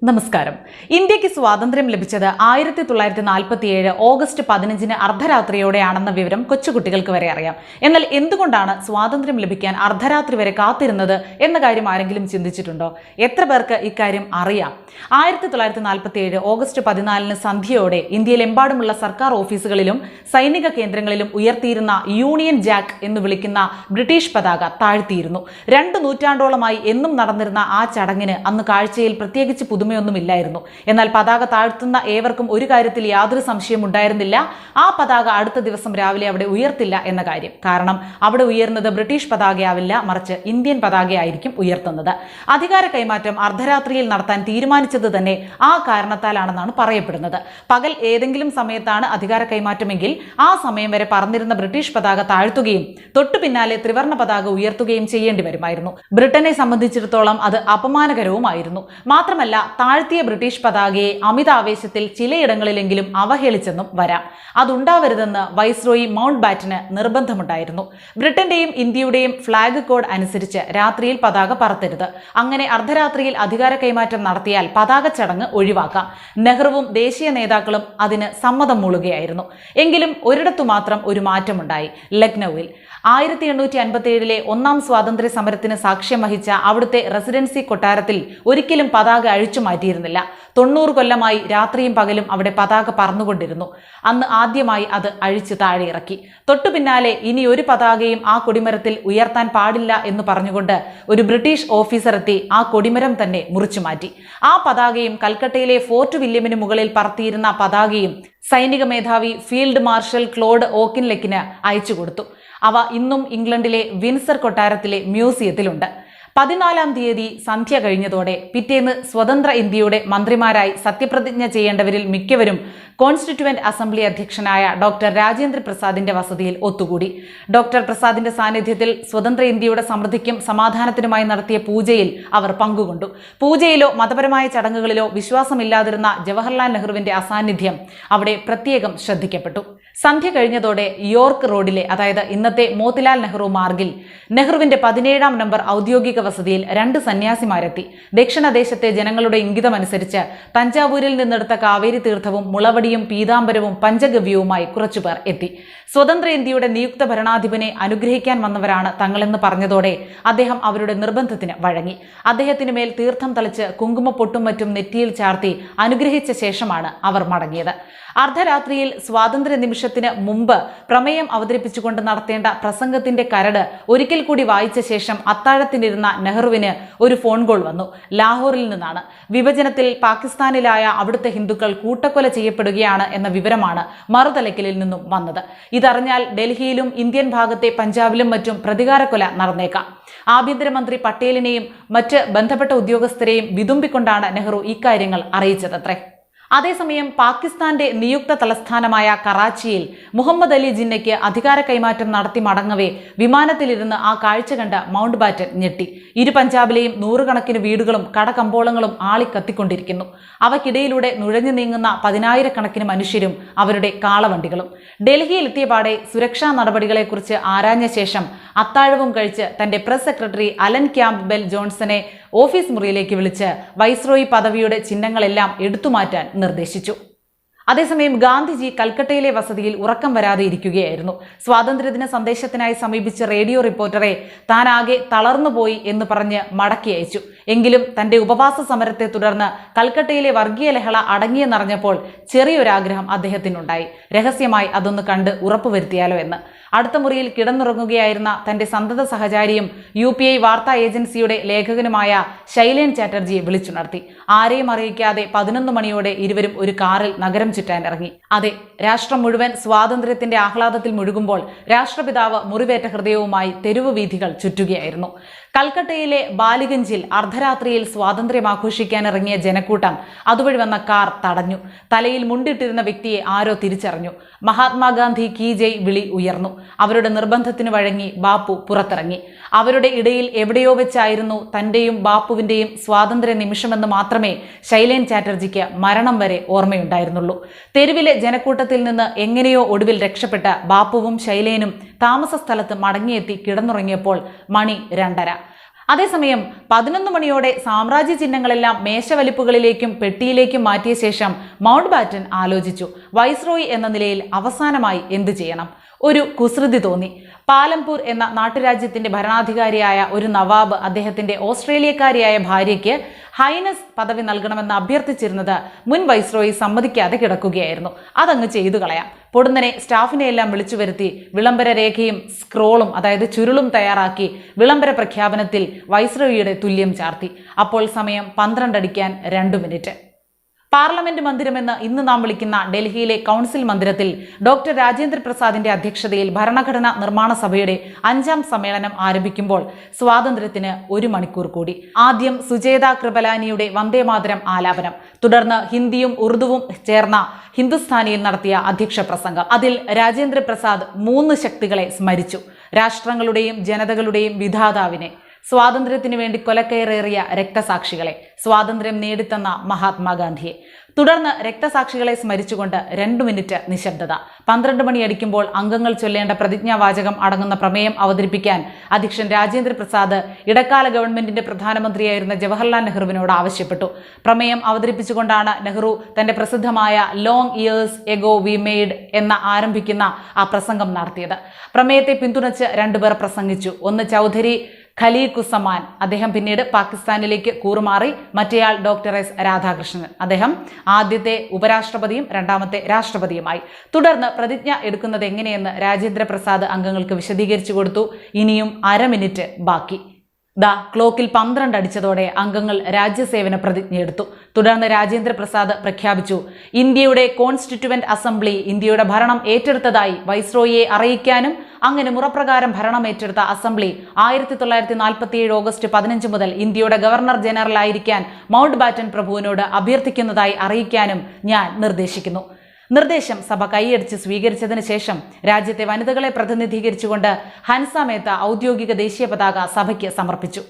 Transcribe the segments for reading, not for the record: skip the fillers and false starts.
നമസ്കാരം. ഇന്ത്യക്ക് സ്വാതന്ത്ര്യം ലഭിച്ചത് 1947 ഓഗസ്റ്റ് 15 അർദ്ധരാത്രിയോടെയാണെന്ന വിവരം കൊച്ചുകുട്ടികൾക്ക് വരെ അറിയാം. എന്നാൽ എന്തുകൊണ്ടാണ് സ്വാതന്ത്ര്യം ലഭിക്കാൻ അർദ്ധരാത്രി വരെ കാത്തിരുന്നത് എന്ന കാര്യം ആരെങ്കിലും ചിന്തിച്ചിട്ടുണ്ടോ? എത്ര പേർക്ക് ഇക്കാര്യം അറിയാം? 1947 ഓഗസ്റ്റ് 14 സന്ധ്യയോടെ ഇന്ത്യയിലെമ്പാടുമുള്ള സർക്കാർ ഓഫീസുകളിലും സൈനിക കേന്ദ്രങ്ങളിലും ഉയർത്തിയിരുന്ന യൂണിയൻ ജാക്ക് എന്ന് വിളിക്കുന്ന ബ്രിട്ടീഷ് പതാക താഴ്ത്തിയിരുന്നു. 2 നൂറ്റാണ്ടോളമായി എന്നും നടന്നിരുന്ന ആ ചടങ്ങിന് അന്ന് കാഴ്ചയിൽ പ്രത്യേകിച്ച് പുതുമയൊന്നുമില്ലായിരുന്നു. എന്നാൽ പതാക താഴ്ത്തുന്ന ഏവർക്കും ഒരു കാര്യത്തിൽ യാതൊരു സംശയം ഉണ്ടായിരുന്നില്ല. ആ പതാക അടുത്ത ദിവസം രാവിലെ അവിടെ ഉയർത്തില്ല എന്ന കാര്യം. കാരണം അവിടെ ഉയർന്നത് ബ്രിട്ടീഷ് പതാകയാവില്ല, മറിച്ച് ഇന്ത്യൻ പതാകയായിരിക്കും ഉയർത്തുന്നത്. അധികാര കൈമാറ്റം അർദ്ധരാത്രിയിൽ നടത്താൻ തീരുമാനിച്ചത് തന്നെ ആ കാരണത്താലാണെന്നാണ് പറയപ്പെടുന്നത്. പകൽ ഏതെങ്കിലും സമയത്താണ് അധികാര കൈമാറ്റമെങ്കിൽ ആ സമയം വരെ പറന്നിരുന്ന ബ്രിട്ടീഷ് പതാക താഴ്ത്തുകയും തൊട്ടു പിന്നാലെ ത്രിവർണ്ണ പതാക ഉയർത്തുകയും ചെയ്യേണ്ടി വരുമായിരുന്നു. ബ്രിട്ടനെ സംബന്ധിച്ചിടത്തോളം അത് അപമാനകരവുമായിരുന്നു. മാത്രമല്ല, താഴ്ത്തിയ ബ്രിട്ടീഷ് പതാകയെ അമിതാവേശത്തിൽ ചിലയിടങ്ങളിലെങ്കിലും അവഹേളിച്ചെന്നും വരാം. അതുണ്ടാവരുതെന്ന് വൈസ്രോയി മൗണ്ട് ബാറ്റന് നിർബന്ധമുണ്ടായിരുന്നു. ബ്രിട്ടന്റെയും ഇന്ത്യയുടെയും ഫ്ലാഗ് കോഡ് അനുസരിച്ച് രാത്രിയിൽ പതാക പറത്തരുത്. അങ്ങനെ അർദ്ധരാത്രിയിൽ അധികാര കൈമാറ്റം നടത്തിയാൽ പതാക ചടങ്ങ് ഒഴിവാക്കാം. നെഹ്റുവും ദേശീയ നേതാക്കളും അതിന് സമ്മതം മൂളുകയായിരുന്നു. എങ്കിലും ഒരിടത്തു മാത്രം ഒരു മാറ്റമുണ്ടായി. ലക്നൌവിൽ 1857 ഒന്നാം സ്വാതന്ത്ര്യ സമരത്തിന് സാക്ഷ്യം വഹിച്ച അവിടുത്തെ റെസിഡൻസി കൊട്ടാരത്തിൽ ഒരിക്കലും പതാക അഴിച്ചു മാറ്റിയിരുന്നില്ല. 90 കൊല്ലമായി രാത്രിയും പകലും അവിടെ പതാക പറന്നുകൊണ്ടിരുന്നു. അന്ന് ആദ്യമായി അത് അഴിച്ചു താഴെ ഇറക്കി. തൊട്ടു പിന്നാലെ ഇനി ഒരു പതാകയും ആ കൊടിമരത്തിൽ ഉയർത്താൻ പാടില്ല എന്ന് പറഞ്ഞുകൊണ്ട് ഒരു ബ്രിട്ടീഷ് ഓഫീസർ എത്തി ആ കൊടിമരം തന്നെ മുറിച്ചു മാറ്റി. ആ പതാകയും കൽക്കട്ടയിലെ ഫോർട്ട് വില്യമിന് മുകളിൽ പറത്തിയിരുന്ന പതാകയും സൈനിക മേധാവി ഫീൽഡ് മാർഷൽ ക്ലോഡ് ഓക്കിൻലെക്കിന് അയച്ചു കൊടുത്തു. അവ ഇന്നും ഇംഗ്ലണ്ടിലെ വിൻസർ കൊട്ടാരത്തിലെ മ്യൂസിയത്തിലുണ്ട്. 14-ാം തീയതി സന്ധ്യ കഴിഞ്ഞതോടെ പിറ്റേന്ന് സ്വതന്ത്ര ഇന്ത്യയുടെ മന്ത്രിമാരായി സത്യപ്രതിജ്ഞ ചെയ്യേണ്ടവരിൽ മിക്കവരും കോൺസ്റ്റിറ്റ്യൂവന്റ് അസംബ്ലി അധ്യക്ഷനായ ഡോക്ടർ രാജേന്ദ്ര പ്രസാദിന്റെ വസതിയിൽ ഒത്തുകൂടി. ഡോക്ടർ പ്രസാദിന്റെ സാന്നിധ്യത്തിൽ സ്വതന്ത്ര ഇന്ത്യയുടെ സമൃദ്ധിക്കും സമാധാനത്തിനുമായി നടത്തിയ പൂജയിൽ അവർ പങ്കുകൊണ്ടു. പൂജയിലോ മതപരമായ ചടങ്ങുകളിലോ വിശ്വാസമില്ലാതിരുന്ന ജവഹർലാൽ നെഹ്റുവിന്റെ അസാന്നിധ്യം അവിടെ പ്രത്യേകം ശ്രദ്ധിക്കപ്പെട്ടു. സന്ധ്യ കഴിഞ്ഞതോടെ യോർക്ക് റോഡിലെ, അതായത് ഇന്നത്തെ മോത്തിലാൽ നെഹ്റു മാർഗിൽ, നെഹ്റുവിന്റെ 17-ാം നമ്പർ ഔദ്യോഗിക വസതിയിൽ 2 സന്യാസിമാരെത്തി. ദക്ഷിണദേശത്തെ ജനങ്ങളുടെ ഇംഗിതമനുസരിച്ച് തഞ്ചാവൂരിൽ നിന്നെടുത്ത കാവേരി തീർത്ഥവും മുളവടിയും പീതാംബരവും പഞ്ചഗവ്യവുമായി കുറച്ചുപേർ എത്തി. സ്വതന്ത്ര ഇന്ത്യയുടെ നിയുക്ത ഭരണാധിപനെ അനുഗ്രഹിക്കാൻ വന്നവരാണ് തങ്ങളെന്ന് പറഞ്ഞതോടെ അദ്ദേഹം അവരുടെ നിർബന്ധത്തിന് വഴങ്ങി. അദ്ദേഹത്തിന് മേൽ തീർത്ഥം തളിച്ച് കുങ്കുമപ്പൊട്ടും മറ്റും നെറ്റിയിൽ ചാർത്തി അനുഗ്രഹിച്ച ശേഷമാണ് അവർ മടങ്ങിയത്. അർദ്ധരാത്രിയിൽ സ്വാതന്ത്ര്യ നിമിഷത്തിന് മുമ്പ് പ്രമേയം അവതരിപ്പിച്ചുകൊണ്ട് നടത്തേണ്ട പ്രസംഗത്തിന്റെ കരട് ഒരിക്കൽ കൂടി വായിച്ച ശേഷം അത്താഴത്തിനിരുന്ന നെഹ്റുവിന് ഒരു ഫോൺ കോൾ വന്നു. ലാഹോറിൽ നിന്നാണ്. വിഭജനത്തിൽ പാകിസ്ഥാനിലായ അവിടുത്തെ ഹിന്ദുക്കൾ കൂട്ടക്കൊല ചെയ്യപ്പെടുകയാണ് എന്ന വിവരമാണ് മറുതലയ്ക്കലിൽ നിന്നും വന്നത്. ഇതറിഞ്ഞാൽ ഡൽഹിയിലും ഇന്ത്യൻ ഭാഗത്തെ പഞ്ചാബിലും മറ്റും പ്രതികാരക്കൊല നടന്നേക്കാം. ആഭ്യന്തരമന്ത്രി പട്ടേലിനെയും മറ്റ് ബന്ധപ്പെട്ട ഉദ്യോഗസ്ഥരെയും വിതുമ്പിക്കൊണ്ടാണ് നെഹ്റു ഇക്കാര്യങ്ങൾ അറിയിച്ചതത്രേ. അതേസമയം പാകിസ്ഥാന്റെ നിയുക്ത തലസ്ഥാനമായ കറാച്ചിയിൽ മുഹമ്മദ് അലി ജിന്നയ്ക്ക് അധികാര കൈമാറ്റം നടത്തി മടങ്ങവേ വിമാനത്തിലിരുന്ന് ആ കാഴ്ച കണ്ട മൗണ്ട് ബാറ്റൻ ഞെട്ടി. ഇരു പഞ്ചാബിലെയും 100 കണക്കിന് വീടുകളും കടകമ്പോളങ്ങളും ആളിക്കത്തിക്കൊണ്ടിരിക്കുന്നു. അവയ്ക്കിടയിലൂടെ നുഴഞ്ഞു നീങ്ങുന്ന 10,000 മനുഷ്യരും അവരുടെ കാളവണ്ടികളും. ഡൽഹിയിലെത്തിയപാടെ സുരക്ഷാ നടപടികളെക്കുറിച്ച് ആരാഞ്ഞ ശേഷം അത്താഴവും കഴിച്ച് തന്റെ പ്രസ് സെക്രട്ടറി അലൻ ക്യാമ്പ്ബെൽ ജോൺസനെ ഓഫീസ് മുറിയിലേക്ക് വിളിച്ച് വൈസ്രോയി പദവിയുടെ ചിഹ്നങ്ങളെല്ലാം എടുത്തുമാറ്റാൻ നിർദ്ദേശിച്ചു. അതേസമയം ഗാന്ധിജി കൽക്കട്ടയിലെ വസതിയിൽ ഉറക്കം വരാതെ ഇരിക്കുകയായിരുന്നു. സ്വാതന്ത്ര്യദിന സന്ദേശത്തിനായി സമീപിച്ച റേഡിയോ റിപ്പോർട്ടറെ താനാകെ തളർന്നുപോയി എന്ന് പറഞ്ഞ് മടക്കി അയച്ചു. എങ്കിലും തന്റെ ഉപവാസ സമരത്തെ തുടർന്ന് കൽക്കട്ടയിലെ വർഗീയ ലഹള അടങ്ങിയെന്നറിഞ്ഞപ്പോൾ ചെറിയൊരാഗ്രഹം അദ്ദേഹത്തിനുണ്ടായി. രഹസ്യമായി അതൊന്ന് കണ്ട് ഉറപ്പുവരുത്തിയാലോ എന്ന്. അടുത്ത മുറിയിൽ കിടന്നുറങ്ങുകയായിരുന്ന തന്റെ സന്തത സഹചാരിയും UPI വാർത്താ ഏജൻസിയുടെ ലേഖകനുമായ ശൈലേൻ ചാറ്റർജിയെ വിളിച്ചുണർത്തി. ആരെയും അറിയിക്കാതെ 11 മണിയോടെ ഇരുവരും ഒരു കാറിൽ നഗരം ചുറ്റാനിറങ്ങി. അതെ, രാഷ്ട്രം മുഴുവൻ സ്വാതന്ത്ര്യത്തിന്റെ ആഹ്ലാദത്തിൽ മുഴുകുമ്പോൾ രാഷ്ട്രപിതാവ് മുറിവേറ്റ ഹൃദയവുമായി തെരുവ് വീഥികൾ ചുറ്റുകയായിരുന്നു. കൽക്കട്ടയിലെ ബാലിഗഞ്ചിൽ അർദ്ധരാത്രിയിൽ സ്വാതന്ത്ര്യം ആഘോഷിക്കാനിറങ്ങിയ ജനക്കൂട്ടം അതുവഴി വന്ന കാർ തടഞ്ഞു. തലയിൽ മുണ്ടിട്ടിരുന്ന വ്യക്തിയെ ആരോ തിരിച്ചറിഞ്ഞു. മഹാത്മാഗാന്ധി കീ ജയ് വിളി ഉയർന്നു. അവരുടെ നിർബന്ധത്തിന് വഴങ്ങി ബാപ്പു പുറത്തിറങ്ങി. അവരുടെ ഇടയിൽ എവിടെയോ വെച്ചായിരുന്നു തന്റെയും ബാപ്പുവിന്റെയും സ്വാതന്ത്ര്യ നിമിഷമെന്ന് മാത്രമേ ശൈലേൻ ചാറ്റർജിക്ക് മരണം വരെ ഓർമ്മയുണ്ടായിരുന്നുള്ളൂ. തെരുവിലെ ജനക്കൂട്ടത്തിൽ നിന്ന് എങ്ങനെയോ ഒടുവിൽ രക്ഷപ്പെട്ട ബാപ്പുവും ശൈലേനും താമസ സ്ഥലത്ത് മടങ്ങിയെത്തി കിടന്നുറങ്ങിയപ്പോൾ മണി 2:30. അതേസമയം 11 മണിയോടെ സാമ്രാജ്യ ചിഹ്നങ്ങളെല്ലാം മേശവലിപ്പുകളിലേക്കും പെട്ടിയിലേക്കും മാറ്റിയ ശേഷം മൗണ്ട് ബാറ്റൻ ആലോചിച്ചു, വൈസ്രോയി എന്ന നിലയിൽ അവസാനമായി എന്തു ചെയ്യണം. ഒരു കുസൃതി തോന്നി. പാലംപൂർ എന്ന നാട്ടുരാജ്യത്തിന്റെ ഭരണാധികാരിയായ ഒരു നവാബ് അദ്ദേഹത്തിന്റെ ഓസ്ട്രേലിയക്കാരിയായ ഭാര്യയ്ക്ക് ഹൈനസ് പദവി നൽകണമെന്ന് അഭ്യർത്ഥിച്ചിരുന്നത് മുൻ വൈസ്രോയി സമ്മതിക്കാതെ കിടക്കുകയായിരുന്നു. അതങ്ങ് ചെയ്തു കളയാം. പൊടുന്നനെ സ്റ്റാഫിനെയെല്ലാം വിളിച്ചു വരുത്തി വിളംബര രേഖയും സ്ക്രോളും, അതായത് ചുരുളും തയ്യാറാക്കി വിളംബര പ്രഖ്യാപനത്തിൽ വൈസ്രോയിയുടെ തുല്യം ചാർത്തി. അപ്പോൾ സമയം 12 അടിക്കാൻ 2 മിനിറ്റ്. പാർലമെന്റ് മന്ദിരമെന്ന് ഇന്ന് നാം വിളിക്കുന്ന ഡൽഹിയിലെ കൗൺസിൽ മന്ദിരത്തിൽ ഡോക്ടർ രാജേന്ദ്ര പ്രസാദിന്റെ അധ്യക്ഷതയിൽ ഭരണഘടനാ നിർമ്മാണ സഭയുടെ 5ാം സമ്മേളനം ആരംഭിക്കുമ്പോൾ സ്വാതന്ത്ര്യത്തിന് 1 മണിക്കൂർ കൂടി. ആദ്യം സുചേത കൃപലാനിയുടെ വന്ദേമാതരം ആലാപനം, തുടർന്ന് ഹിന്ദിയും ഉറുദുവും ചേർന്ന ഹിന്ദുസ്ഥാനിയിൽ നടത്തിയ അധ്യക്ഷ പ്രസംഗം. അതിൽ രാജേന്ദ്ര പ്രസാദ് 3 ശക്തികളെ സ്മരിച്ചു. രാഷ്ട്രങ്ങളുടെയും ജനതകളുടെയും വിധാതാവിനെ, സ്വാതന്ത്ര്യത്തിനു വേണ്ടി കൊലക്കയറേറിയ രക്തസാക്ഷികളെ, സ്വാതന്ത്ര്യം നേടിത്തന്ന മഹാത്മാഗാന്ധിയെ. തുടർന്ന് രക്തസാക്ഷികളെ സ്മരിച്ചുകൊണ്ട് 2 മിനിറ്റ് നിശബ്ദത. 12 മണി അടിക്കുമ്പോൾ അംഗങ്ങൾ ചൊല്ലേണ്ട പ്രതിജ്ഞാവാചകം അടങ്ങുന്ന പ്രമേയം അവതരിപ്പിക്കാൻ അധ്യക്ഷൻ രാജേന്ദ്ര പ്രസാദ് ഇടക്കാല ഗവൺമെന്റിന്റെ പ്രധാനമന്ത്രിയായിരുന്ന ജവഹർലാൽ നെഹ്റുവിനോട് ആവശ്യപ്പെട്ടു. പ്രമേയം അവതരിപ്പിച്ചുകൊണ്ടാണ് നെഹ്റു തന്റെ പ്രസിദ്ധമായ long years ago V made എന്ന ആരംഭിക്കുന്ന ആ പ്രസംഗം നടത്തിയത്. പ്രമേയത്തെ പിന്തുണച്ച് 2 പേർ പ്രസംഗിച്ചു. ഒന്ന് ചൗധരി ഖലീഖുസ്സമാൻ, അദ്ദേഹം പിന്നീട് പാകിസ്ഥാനിലേക്ക് കൂറുമാറി. മറ്റേയാൾ ഡോക്ടർ എസ് രാധാകൃഷ്ണൻ, അദ്ദേഹം ആദ്യത്തെ ഉപരാഷ്ട്രപതിയും 2ാമത്തെ രാഷ്ട്രപതിയുമായി. തുടർന്ന് പ്രതിജ്ഞ എടുക്കുന്നത് എങ്ങനെയെന്ന് രാജേന്ദ്ര പ്രസാദ് അംഗങ്ങൾക്ക് വിശദീകരിച്ചു കൊടുത്തു. ഇനിയും 1/2 മിനിറ്റ് ബാക്കി. ക്ലോക്കിൽ 12 അടിച്ചതോടെ അംഗങ്ങൾ രാജ്യസേവന പ്രതിജ്ഞയെടുത്തു. തുടർന്ന് രാജേന്ദ്ര പ്രസാദ് പ്രഖ്യാപിച്ചു, ഇന്ത്യയുടെ കോൺസ്റ്റിറ്റ്യൂവന്റ് അസംബ്ലി ഇന്ത്യയുടെ ഭരണം ഏറ്റെടുത്തതായി വൈസ്രോയിയെ അറിയിക്കാനും അങ്ങനെ മുറപ്രകാരം ഭരണം ഏറ്റെടുത്ത അസംബ്ലി 1947 ഓഗസ്റ്റ് 15 മുതൽ ഇന്ത്യയുടെ ഗവർണർ ജനറൽ ആയിരിക്കാൻ മൗണ്ട് ബാറ്റൻ പ്രഭുവിനോട് അഭ്യർത്ഥിക്കുന്നതായി അറിയിക്കാനും ഞാൻ നിർദ്ദേശിക്കുന്നു. നിർദ്ദേശം സഭ കൈയടിച്ച് സ്വീകരിച്ചതിന് ശേഷം രാജ്യത്തെ വനിതകളെ പ്രതിനിധീകരിച്ചുകൊണ്ട് ഹൻസ മേത്ത ഔദ്യോഗിക ദേശീയ പതാക സഭയ്ക്ക് സമർപ്പിച്ചു.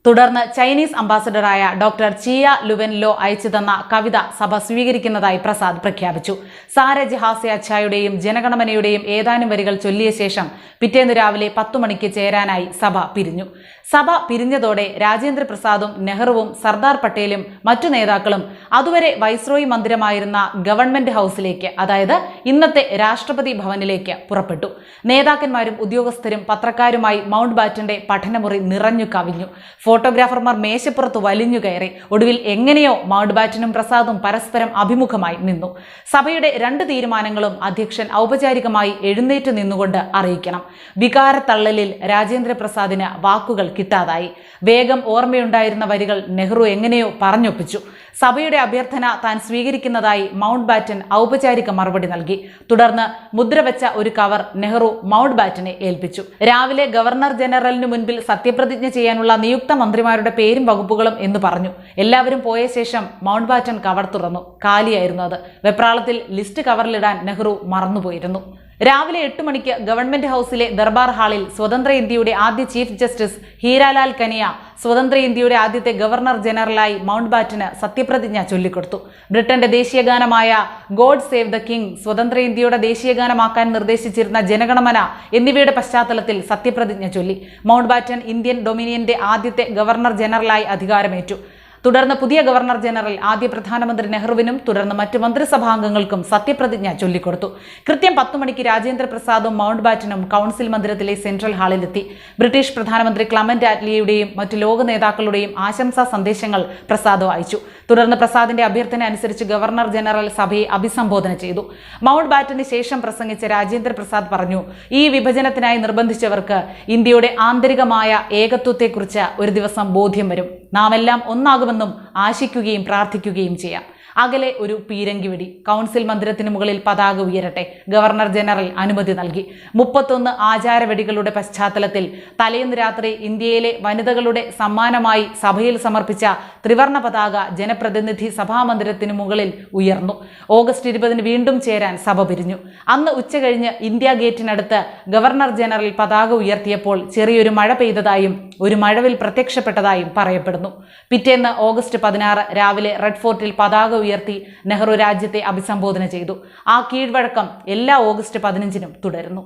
തുടർന്ന് ചൈനീസ് അംബാസഡറായ ഡോക്ടർ ചിയ ലുവൻ ലോ അയച്ചു തന്ന കവിത സഭ സ്വീകരിക്കുന്നതായി പ്രസാദ് പ്രഖ്യാപിച്ചു. സാര ജഹാസെ അച്ഛായുടെയും ജനഗണമനയുടെയും ഏതാനും വരികൾ ചൊല്ലിയ ശേഷം പിറ്റേന്ന് രാവിലെ 10 മണിക്ക് ചേരാനായി സഭ പിരിഞ്ഞു. സഭ പിരിഞ്ഞതോടെ രാജേന്ദ്ര പ്രസാദും നെഹ്റുവും സർദാർ പട്ടേലും മറ്റു നേതാക്കളും അതുവരെ വൈസ്രോയി മന്ദിരമായിരുന്ന ഗവൺമെന്റ് ഹൗസിലേക്ക്, അതായത് ഇന്നത്തെ രാഷ്ട്രപതി ഭവനിലേക്ക് പുറപ്പെട്ടു. നേതാക്കന്മാരും ഉദ്യോഗസ്ഥരും പത്രക്കാരുമായി മൗണ്ട് ബാറ്റന്റെ പഠനമുറി നിറഞ്ഞു കവിഞ്ഞു. ഫോട്ടോഗ്രാഫർമാർ മേശപ്പുറത്ത് വലിഞ്ഞു കയറി. ഒടുവിൽ എങ്ങനെയോ മൗണ്ട് ബാറ്റനും പ്രസാദും പരസ്പരം അഭിമുഖമായി നിന്നു. സഭയുടെ 2 തീരുമാനങ്ങളും അധ്യക്ഷൻ ഔപചാരികമായി എഴുന്നേറ്റ് നിന്നുകൊണ്ട് അറിയിക്കണം. വികാരത്തള്ളലിൽ രാജേന്ദ്ര പ്രസാദിന് വാക്കുകൾ കിട്ടാതായി. വേഗം ഓർമ്മയുണ്ടായിരുന്ന വരികൾ നെഹ്റു എങ്ങനെയോ പറഞ്ഞൊപ്പിച്ചു. സഭയുടെ അഭ്യർത്ഥന താൻ സ്വീകരിക്കുന്നതായി മൗണ്ട് ബാറ്റൻ ഔപചാരിക മറുപടി നൽകി. തുടർന്ന് മുദ്രവെച്ച ഒരു കവർ നെഹ്റു മൗണ്ട് ബാറ്റനെ ഏൽപ്പിച്ചു. രാവിലെ ഗവർണർ ജനറലിനു മുൻപിൽ സത്യപ്രതിജ്ഞ ചെയ്യാനുള്ള നിയുക്ത മന്ത്രിമാരുടെ പേരും വകുപ്പുകളും എന്ന് പറഞ്ഞു. എല്ലാവരും പോയ ശേഷം മൗണ്ട് ബാറ്റൻ കവർ തുറന്നു. കാലിയായിരുന്നു അത്. വെപ്രാളത്തിൽ ലിസ്റ്റ് കവറിലിടാൻ നെഹ്റു മറന്നുപോയിരുന്നു. രാവിലെ 8 മണിക്ക് ഗവൺമെന്റ് ഹൗസിലെ ദർബാർ ഹാളിൽ സ്വതന്ത്ര ഇന്ത്യയുടെ ആദ്യ ചീഫ് ജസ്റ്റിസ് ഹീരാലാൽ കനിയ സ്വതന്ത്ര ഇന്ത്യയുടെ ആദ്യത്തെ ഗവർണർ ജനറലായി മൗണ്ട് ബാറ്റന് സത്യപ്രതിജ്ഞ ചൊല്ലിക്കൊടുത്തു. ബ്രിട്ടന്റെ ദേശീയഗാനമായ ഗോഡ് സേവ് ദ കിങ്, സ്വതന്ത്ര ഇന്ത്യയുടെ ദേശീയഗാനമാക്കാൻ നിർദ്ദേശിച്ചിരുന്ന ജനഗണമന എന്നിവയുടെ പശ്ചാത്തലത്തിൽ സത്യപ്രതിജ്ഞ ചൊല്ലി. മൗണ്ട് ബാറ്റൻ ഇന്ത്യൻ ഡൊമിനിയന്റെ ആദ്യത്തെ ഗവർണർ ജനറലായി അധികാരമേറ്റു. തുടർന്ന് പുതിയ ഗവർണർ ജനറൽ ആദ്യ പ്രധാനമന്ത്രി നെഹ്റുവിനും തുടർന്ന് മറ്റ് മന്ത്രിസഭാംഗങ്ങൾക്കും സത്യപ്രതിജ്ഞ ചൊല്ലിക്കൊടുത്തു. കൃത്യം 10 മണിക്ക് രാജേന്ദ്ര പ്രസാദും മൗണ്ട് ബാറ്റനും കൗൺസിൽ മന്ദിരത്തിലെ സെൻട്രൽ ഹാളിലെത്തി. ബ്രിട്ടീഷ് പ്രധാനമന്ത്രി ക്ലമന്റ് ആറ്റ്ലിയുടെയും മറ്റു ലോക നേതാക്കളുടെയും ആശംസാ സന്ദേശങ്ങൾ പ്രസാദ് വായിച്ചു. തുടർന്ന് പ്രസാദിന്റെ അഭ്യർത്ഥന അനുസരിച്ച് ഗവർണർ ജനറൽ സഭയെ അഭിസംബോധന ചെയ്തു. മൗണ്ട് ബാറ്റന് ശേഷം പ്രസംഗിച്ച രാജേന്ദ്ര പ്രസാദ് പറഞ്ഞു, ഈ വിഭജനത്തിനായി നിർബന്ധിച്ചവർക്ക് ഇന്ത്യയുടെ ആന്തരികമായ ഏകത്വത്തെക്കുറിച്ച് ഒരു ദിവസം ബോധ്യം വരും. നാം എല്ലാം ഒന്നാകുമെന്നും ആശിക്കുകയും പ്രാർത്ഥിക്കുകയും ചെയ്യാം. അകലെ ഒരു പീരങ്കിവെടി. കൗൺസിൽ മന്ദിരത്തിന് മുകളിൽ പതാക ഉയരട്ടെ. ഗവർണർ ജനറൽ അനുമതി നൽകി. 31 ആചാരവെടികളുടെ പശ്ചാത്തലത്തിൽ തലേന്ന് രാത്രി ഇന്ത്യയിലെ വനിതകളുടെ സമ്മാനമായി സഭയിൽ സമർപ്പിച്ച ത്രിവർണ പതാക ജനപ്രതിനിധി സഭാമന്ദിരത്തിന് മുകളിൽ ഉയർന്നു. ഓഗസ്റ്റ് 20 വീണ്ടും ചേരാൻ സഭ പിരിഞ്ഞു. അന്ന് ഉച്ചകഴിഞ്ഞ് ഇന്ത്യ ഗേറ്റിനടുത്ത് ഗവർണർ ജനറൽ പതാക ഉയർത്തിയപ്പോൾ ചെറിയൊരു മഴ പെയ്തതായും ഒരു മഴവിൽ പ്രത്യക്ഷപ്പെട്ടതായും പറയപ്പെടുന്നു. പിറ്റേന്ന് ഓഗസ്റ്റ് 16 രാവിലെ റെഡ് ഫോർട്ടിൽ പതാക ഉയർത്തി നെഹ്റു രാജ്യത്തെ അഭിസംബോധന ചെയ്തു. ആ കീഴ്വഴക്കം എല്ലാ ഓഗസ്റ്റ് 15-നും തുടരുന്നു.